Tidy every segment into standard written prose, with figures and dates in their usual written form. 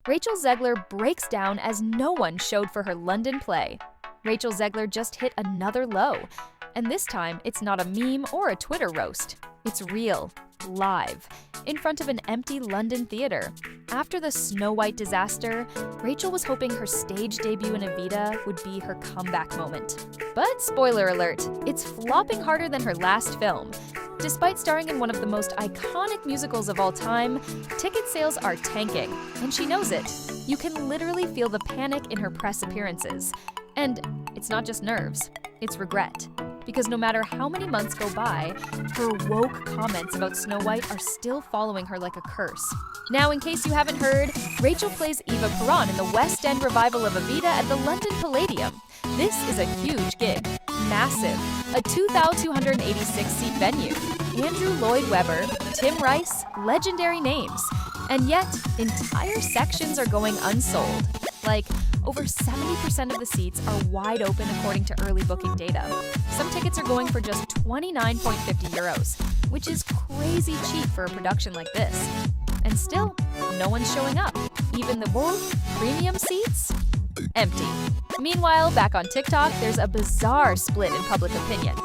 Rachel Zegler breaks down as no one showed for her London play. Rachel Zegler just hit another low. And this time, it's not a meme or a Twitter roast. It's real, live, in front of an empty London theater. After the Snow White disaster, Rachel was hoping her stage debut in Evita would be her comeback moment. But spoiler alert, it's flopping harder than her last film. Despite starring in one of the most iconic musicals of all time, ticket sales are tanking, and she knows it. You can literally feel the panic in her press appearances. And it's not just nerves, it's regret. Because no matter how many months go by, her woke comments about Snow White are still following her like a curse. Now, in case you haven't heard, Rachel plays Eva Peron in the West End revival of Evita at the London Palladium. This is a huge gig. Massive. A 2,286-seat venue. Andrew Lloyd Webber, Tim Rice, legendary names. And yet, entire sections are going unsold. Like, over 70% of the seats are wide open according to early booking data. Some tickets are going for just 29.50 euros, which is crazy cheap for a production like this. And still, no one's showing up. Even the Wolf premium seats? Empty. Meanwhile, back on TikTok, there's a bizarre split in public opinion.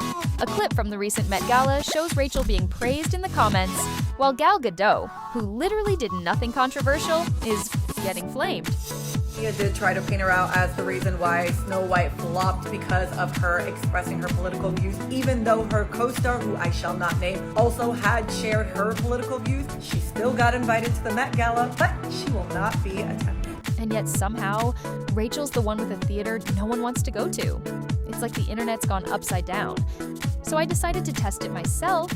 A clip from the recent Met Gala shows Rachel being praised in the comments, while Gal Gadot, who literally did nothing controversial, is getting flamed. Media did try to paint her out as the reason why Snow White flopped because of her expressing her political views, even though her co-star, who I shall not name, also had shared her political views. She still got invited to the Met Gala, but she will not be attending. And yet somehow, Rachel's the one with a theater no one wants to go to. It's like the internet's gone upside down. So I decided to test it myself,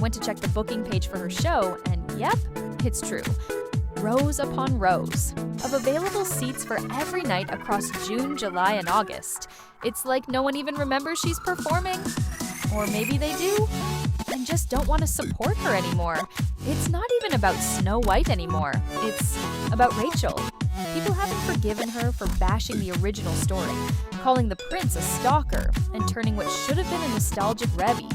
went to check the booking page for her show, and yep, it's true. Rows upon rows of available seats for every night across June, July, and August. It's like no one even remembers she's performing. Or maybe they do, and just don't want to support her anymore. It's not even about Snow White anymore. It's about Rachel. People haven't forgiven her for bashing the original story, calling the prince a stalker, and turning what should have been a nostalgic revie.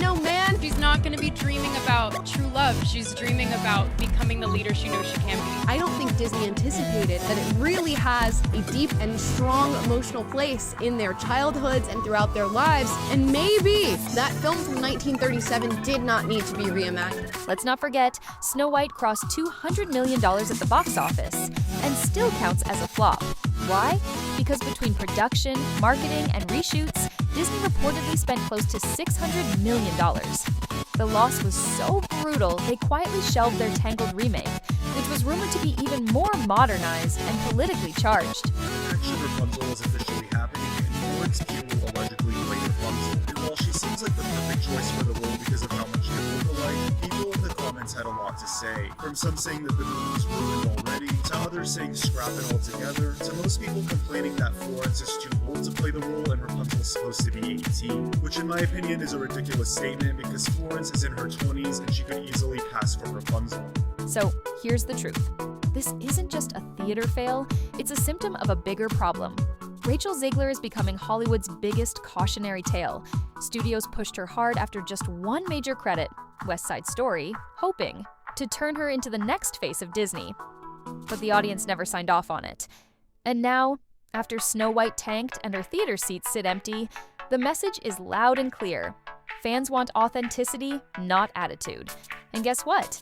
No, man. She's not going to be dreaming about true love. She's dreaming about becoming the leader she knows she can be. I don't think Disney anticipated that it really has a deep and strong emotional place in their childhoods and throughout their lives. And maybe that film from 1937 did not need to be reimagined. Let's not forget, Snow White crossed $200 million at the box office and still counts as a flop. Why? Because between production, marketing, and reshoots, Disney reportedly spent close to $600 million. The loss was so brutal, they quietly shelved their Tangled remake, which was rumored to be even more modernized and politically charged. Action Rapunzel is officially happening, and Florence Pugh will allegedly play Rapunzel. And while she seems like the perfect choice for the role because of how much they look alike, people in the comments had a lot to say. From some saying that the movie's ruined already, to others saying scrap it altogether, to most people complaining that Florence is too old to play the role and Rapunzel is supposed to be 18. Which in my opinion is a ridiculous statement because Florence is in her 20s and she could easily pass for Rapunzel. So here's the truth. This isn't just a theater fail, it's a symptom of a bigger problem. Rachel Zegler is becoming Hollywood's biggest cautionary tale. Studios pushed her hard after just one major credit, West Side Story, hoping to turn her into the next face of Disney. But the audience never signed off on it. And now, after Snow White tanked and her theater seats sit empty, the message is loud and clear. Fans want authenticity, not attitude. And guess what?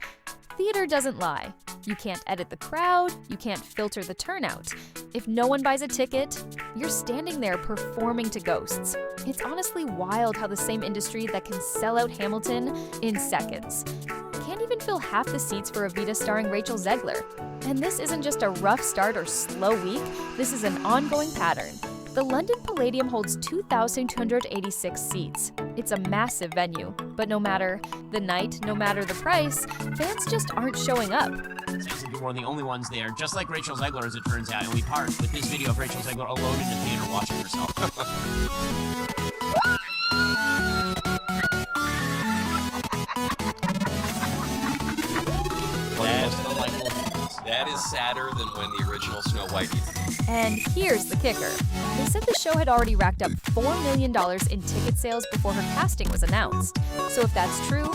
Theater doesn't lie. You can't edit the crowd, you can't filter the turnout. If no one buys a ticket, you're standing there performing to ghosts. It's honestly wild how the same industry that can sell out Hamilton in seconds can't even fill half the seats for Evita starring Rachel Zegler. And this isn't just a rough start or slow week, this is an ongoing pattern. The London Palladium holds 2,286 seats. It's a massive venue, but no matter the night, no matter the price, fans just aren't showing up. Sounds like you're one of the only ones there, just like Rachel Zegler as it turns out, and we part with this video of Rachel Zegler alone in the theater watching herself. That is sadder than when the original Snow White is. And here's the kicker. They said the show had already racked up $4 million in ticket sales before her casting was announced. So if that's true,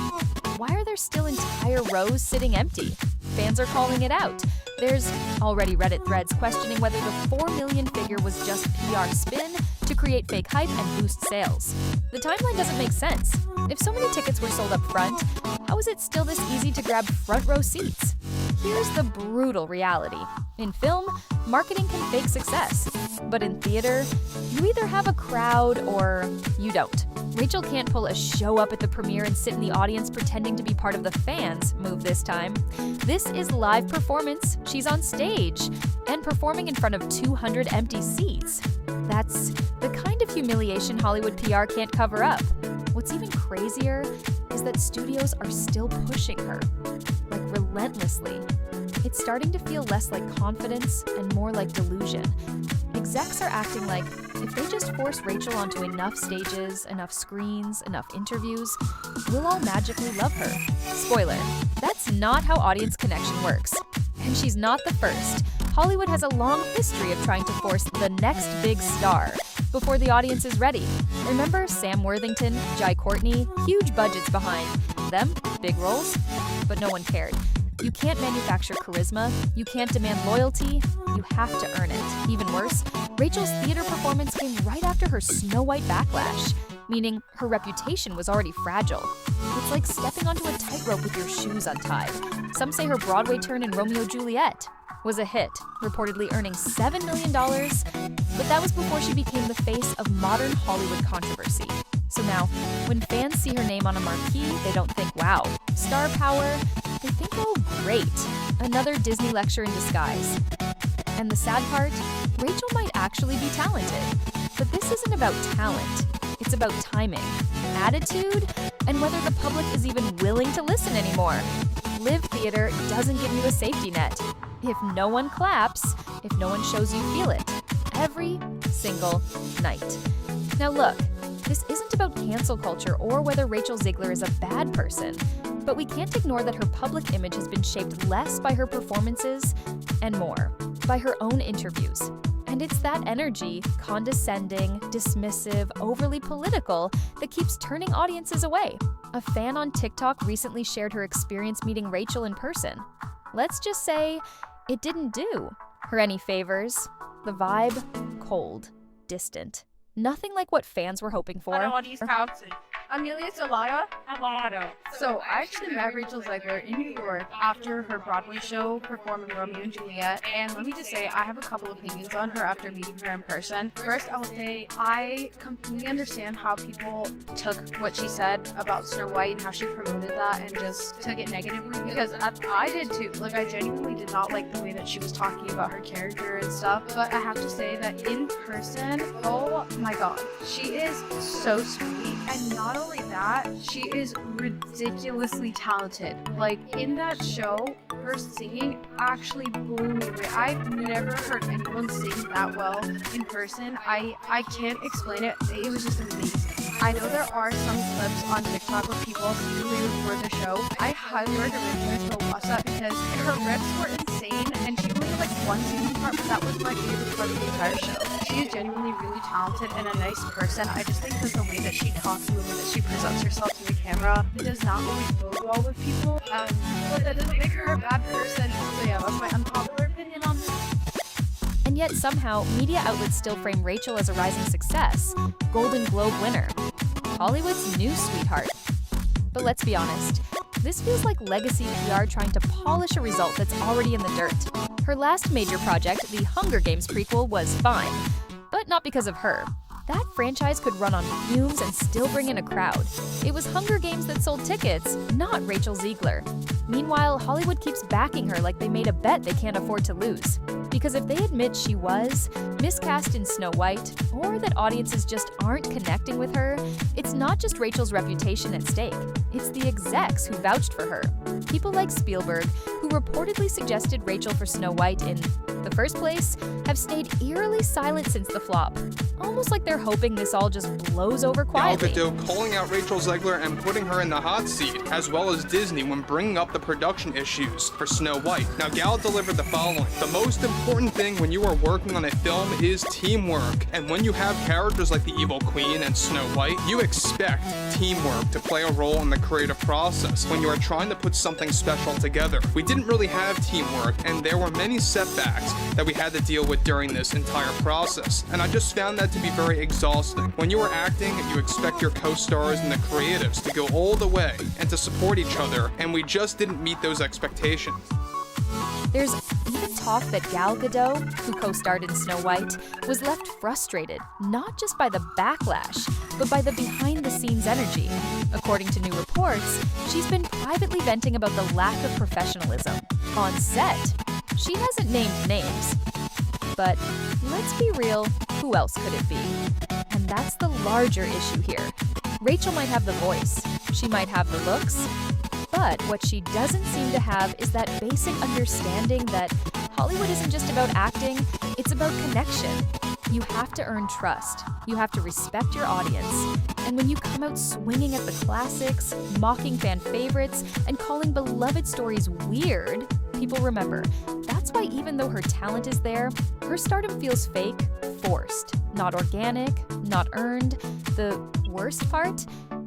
why are there still entire rows sitting empty? Fans are calling it out. There's already Reddit threads questioning whether the 4 million figure was just PR spin to create fake hype and boost sales. The timeline doesn't make sense. If so many tickets were sold up front, how is it still this easy to grab front row seats? Here's the brutal reality. In film, marketing can fake success. But in theater, you either have a crowd or you don't. Rachel can't pull a show up at the premiere and sit in the audience pretending to be part of the fans move this time. This is live performance. She's on stage and performing in front of 200 empty seats. That's the kind of humiliation Hollywood PR can't cover up. What's even crazier is that studios are still pushing her, like relentlessly. It's starting to feel less like confidence and more like delusion. Execs are acting like if they just force Rachel onto enough stages, enough screens, enough interviews, we'll all magically love her. Spoiler, that's not how audience connection works. And she's not the first. Hollywood has a long history of trying to force the next big star before the audience is ready. Remember Sam Worthington, Jai Courtney? Huge budgets behind them, big roles, but no one cared. You can't manufacture charisma, you can't demand loyalty, you have to earn it. Even worse, Rachel's theater performance came right after her Snow White backlash, meaning her reputation was already fragile. It's like stepping onto a tightrope with your shoes untied. Some say her Broadway turn in Romeo and Juliet was a hit, reportedly earning $7 million, but that was before she became the face of modern Hollywood controversy. So now, when fans see her name on a marquee, they don't think, wow, star power. They think, oh, great, another Disney lecture in disguise. And the sad part, Rachel might actually be talented. But this isn't about talent. It's about timing, attitude, and whether the public is even willing to listen anymore. Live theater doesn't give you a safety net. If no one claps, if no one shows you feel it, every single night. Now look, this isn't about cancel culture or whether Rachel Zegler is a bad person, but we can't ignore that her public image has been shaped less by her performances and more by her own interviews. And it's that energy, condescending, dismissive, overly political, that keeps turning audiences away. A fan on TikTok recently shared her experience meeting Rachel in person. Let's just say it didn't do her any favors. The vibe, cold, distant. Nothing like what fans were hoping for. Amelia Salado. So I actually met Rachel Zegler in New York after her Broadway show performing Romeo and Juliet, and let me just say I have a couple opinions on her after meeting her in person. First, I will say I completely understand how people took what she said about Snow White and how she promoted that and just took it negatively, because I did too. Like, I genuinely did not like the way that she was talking about her character and stuff, but I have to say that in person, oh my god, she is so sweet, and not only that, she is ridiculously talented. Like, in that show, her singing actually blew me away. I've never heard anyone sing that well in person. I can't explain it. It was just amazing. I know there are some clips on TikTok where people secretly record the show. I highly recommend you guys go watch that because her rips were insane, and she only had like one singing part, but that was my favorite part of the entire show. She is genuinely really talented and a nice person. I just think that the way that she talks and the way that she presents herself to the camera, it does not always go well with people. But that doesn't make her a bad person. So yeah, that's my unpopular opinion on her. And yet somehow, media outlets still frame Rachel as a rising success, Golden Globe winner, Hollywood's new sweetheart. But let's be honest, this feels like legacy PR trying to polish a result that's already in the dirt. Her last major project, the Hunger Games prequel, was fine, but not because of her. That franchise could run on fumes and still bring in a crowd. It was Hunger Games that sold tickets, not Rachel Zegler. Meanwhile, Hollywood keeps backing her like they made a bet they can't afford to lose. Because if they admit she was miscast in Snow White, or that audiences just aren't connecting with her, it's not just Rachel's reputation at stake. It's the execs who vouched for her. People like Spielberg, who reportedly suggested Rachel for Snow White in the first place, have stayed eerily silent since the flop. Almost like they're hoping this all just blows over quietly. Gal Gadot calling out Rachel Zegler and putting her in the hot seat, as well as Disney when bringing up the production issues for Snow White. Now, Gal delivered the following: the most important thing when you are working on a film is teamwork. And when you have characters like the Evil Queen and Snow White, you expect teamwork to play a role in the creative process when you are trying to put something special together. We didn't really have teamwork, and there were many setbacks that we had to deal with during this entire process. And I just found that to be very exhausting. When you are acting, you expect your co-stars and the creatives to go all the way and to support each other, and we just didn't meet those expectations. There's even talk that Gal Gadot, who co-starred in Snow White, was left frustrated, not just by the backlash, but by the behind-the-scenes energy. According to new reports, she's been privately venting about the lack of professionalism. On set, she hasn't named names. But let's be real, who else could it be? And that's the larger issue here. Rachel might have the voice, she might have the looks, but what she doesn't seem to have is that basic understanding that Hollywood isn't just about acting, it's about connection. You have to earn trust. You have to respect your audience. And when you come out swinging at the classics, mocking fan favorites, and calling beloved stories weird, people remember. That's why even though her talent is there, her stardom feels fake, forced, not organic, not earned. The worst part?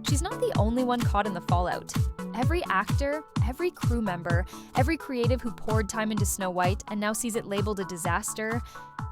She's not the only one caught in the fallout. Every actor, every crew member, every creative who poured time into Snow White and now sees it labeled a disaster,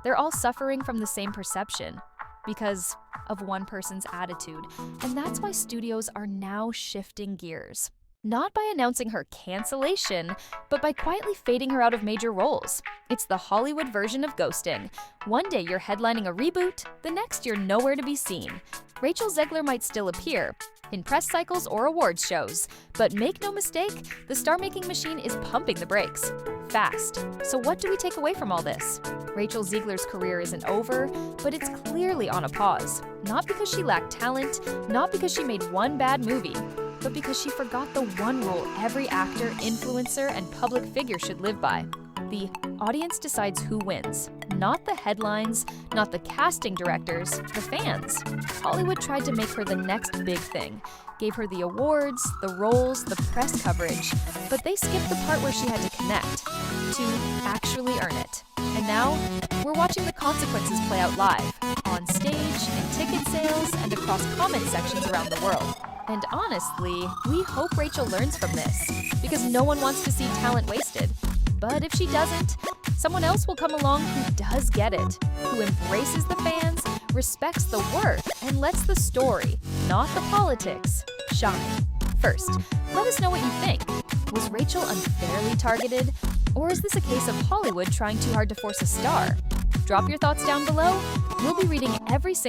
they're all suffering from the same perception because of one person's attitude. And that's why studios are now shifting gears. Not by announcing her cancellation, but by quietly fading her out of major roles. It's the Hollywood version of ghosting. One day you're headlining a reboot, the next you're nowhere to be seen. Rachel Zegler might still appear in press cycles or awards shows, but make no mistake, the star-making machine is pumping the brakes. Fast. So what do we take away from all this? Rachel Zegler's career isn't over, but it's clearly on a pause. Not because she lacked talent, not because she made one bad movie, but because she forgot the one rule every actor, influencer, and public figure should live by. The audience decides who wins. Not the headlines, not the casting directors, the fans. Hollywood tried to make her the next big thing. Gave her the awards, the roles, the press coverage, but they skipped the part where she had to connect, to actually earn it. And now, we're watching the consequences play out live, on stage, in ticket sales, and across comment sections around the world. And honestly, we hope Rachel learns from this, because no one wants to see talent wasted. But if she doesn't, someone else will come along who does get it, who embraces the fans, respects the work, and lets the story, not the politics, shine. First, let us know what you think. Was Rachel unfairly targeted? Or is this a case of Hollywood trying too hard to force a star? Drop your thoughts down below. We'll be reading every single